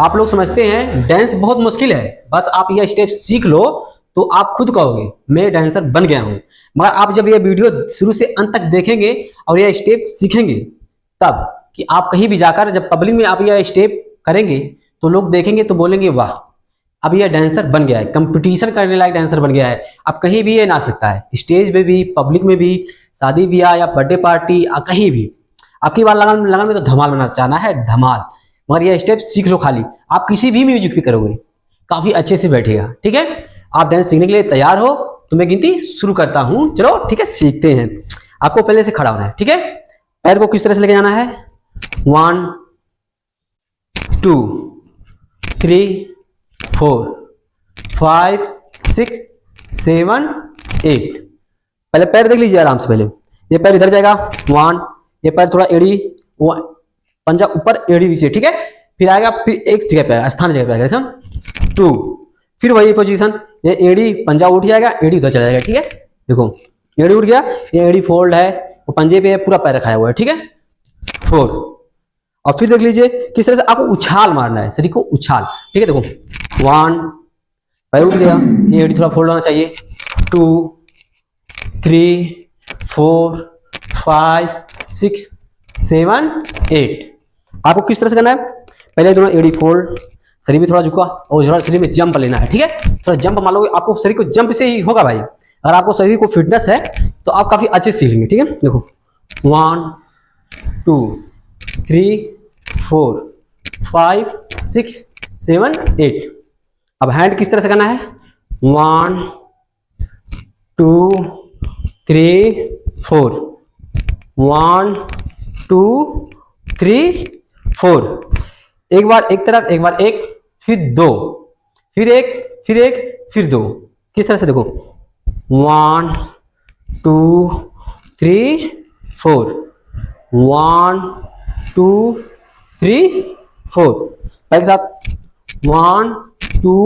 आप लोग समझते हैं डांस बहुत मुश्किल है, बस आप यह स्टेप सीख लो तो आप खुद कहोगे मैं डांसर बन गया हूँ। मगर आप जब ये वीडियो शुरू से अंत तक देखेंगे और यह स्टेप सीखेंगे तब कि आप कहीं भी जाकर जब पब्लिक में आप यह स्टेप करेंगे तो लोग देखेंगे तो बोलेंगे वाह, अब यह डांसर बन गया है, कंपटीशन करने लायक डांसर बन गया है। अब कहीं भी ये नाच सकता है, स्टेज पे भी, पब्लिक में भी, शादी ब्याह या बर्थडे पार्टी, कहीं भी। आपकी बार लगन लगन में तो धमाल बनाना चाहना है, धमाल। मगर यह स्टेप सीख लो, खाली आप किसी भी म्यूजिक पे करोगे काफी अच्छे से बैठेगा। ठीक है, आप डांस सीखने के लिए तैयार हो तो मैं गिनती शुरू करता हूं। चलो ठीक है, सीखते हैं। आपको पहले से खड़ा होना है। ठीक है, पैर को किस तरह से लेके जाना है, 1 2 3 4 5 6 7 8। पहले पैर देख लीजिए आराम से। पहले ये पैर इधर जाएगा 1, ये पैर थोड़ा एड़ी, पंजा ऊपर एड़ी नीचे। ठीक है, फिर आएगा, फिर एक जगह पे स्थान जगह पे आएगा 2, फिर वही पोजीशन, ये एड़ी पंजा उठ जाएगा, एड़ी उधर चला जाएगा। ठीक है, देखो एड़ी उठ गया, ये एड़ी फोल्ड है, वो पंजे पे पूरा पैर रखा हुआ है। ठीक है, 4। और फिर देख लीजिए किस तरह से आपको उछाल मारना है, शरीर को उछाल। ठीक है, देखो 1, पैर उठ गया, ये एड़ी थोड़ा फोल्ड होना चाहिए, 2 3 4 5 6 7 8। आपको किस तरह से करना है, पहले दोनों एड़ी फोल्ड, शरीर में थोड़ा झुका और थोड़ा शरीर में जंप लेना है। ठीक है, थोड़ा जंप मान लो, आपको शरीर को जंप से ही होगा भाई। अगर आपको शरीर को फिटनेस है तो आप काफी अच्छे से सीख लेंगे। ठीक है, देखो 1 2 3 4 5 6 7 8। अब हैंड किस तरह से करना है, 1 2 3 4 1 2 3 4। एक बार एक तरफ, एक बार एक, फिर 2, फिर एक, फिर एक, फिर 2। किस तरह से देखो 1 2 3 4 1 2 3 4। पैर के साथ 1 2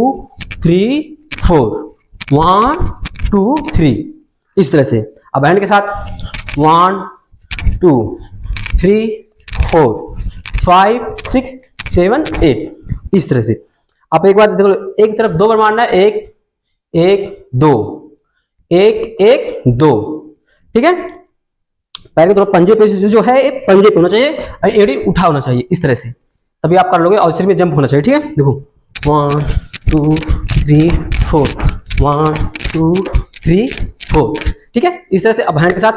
3 4 1 2 3, इस तरह से। अब हैंड के साथ 1 2 3 4 5 6 7 8, इस तरह से। आप एक बार देखो, एक तरफ 2 बार मारना है, 1 1 2 1 1 2। ठीक है, पैर के थोड़ा पंजे पे जो है पंजे पे होना चाहिए, एड़ी उठा होना चाहिए, इस तरह से, तभी आप कर लोगे। और शरीर में जंप होना चाहिए। ठीक है, देखो 1 2 3 4 1 2 3 4। ठीक है, इस तरह से। अब हैंड के साथ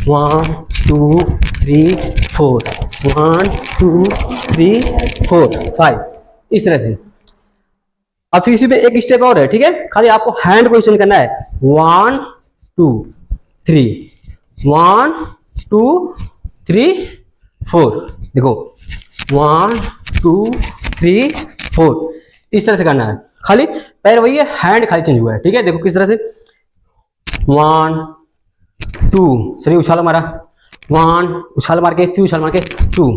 1 2 3 4 1 2 3 4 5, इस तरह से। अब फिर इसी पे एक स्टेप और है। ठीक है, खाली आपको हैंड को एक्सटेंड करना है, 1 2 3 1 2 3 4। देखो 1 2 3 4, इस तरह से करना है। खाली पैर वही है, हैंड खाली चेंज हुआ है। ठीक है, देखो किस तरह से, 1 2, शरीर उछाल मारा, 1 उछाल मार के, फिर उछाल मार के 2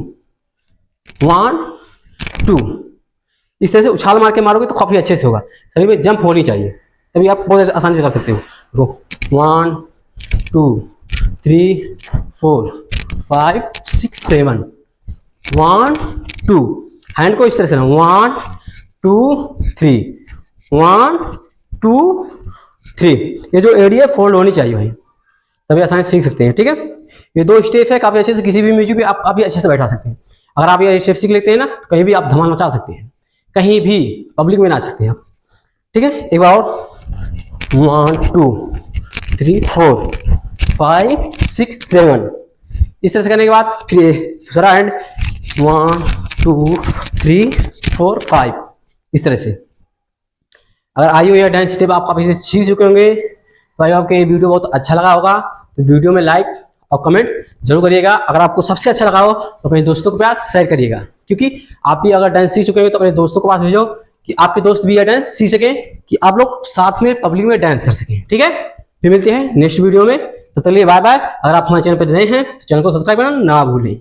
1 2। इस तरह से उछाल मार के मारोगे तो काफी अच्छे से होगा। शरीर में जंप होनी चाहिए, तभी आप बहुत आसानी से कर सकते हो। देखो 1 2 3 4 5 6 7 1 2। हैंड को इस तरह से 1 2 3 1 2 3। ये जो एड़ी है फोल्ड होनी चाहिए भाई, तभी आसानी से सीख सकते हैं। ठीक है, ये 2 स्टेप है, काफी अच्छे से किसी भी म्यूजिक पे आप काफी अच्छे से बैठा सकते हैं। अगर आप ये स्टेप सीख लेते हैं ना, तो कहीं भी आप धमाल मचा सकते हैं, कहीं भी पब्लिक में नाच सकते हैं आप। ठीक है, एक बार और, 1 2 3 4 5 6 7। इस तरह से करने के बाद फिर दूसरा हैंड 1 2 3 4 5, इस तरह से। अगर आइयो या डांस स्टेप आप काफी सीख चुके होंगे तो आई आपको ये वीडियो बहुत अच्छा लगा होगा, तो वीडियो में लाइक और कमेंट जरूर करिएगा। अगर आपको सबसे अच्छा लगा हो तो अपने दोस्तों के पास शेयर करिएगा, क्योंकि आप भी अगर डांस सीख चुके हो तो अपने दोस्तों के पास भेजो कि आपके दोस्त भी यह डांस सीख सके, कि आप लोग साथ में पब्लिक में डांस कर सकें। ठीक है, फिर मिलते हैं नेक्स्ट वीडियो में, तो चलिए बाय बाय। अगर आप हमारे चैनल पर नए हैं तो चैनल को सब्सक्राइब करना ना भूलें।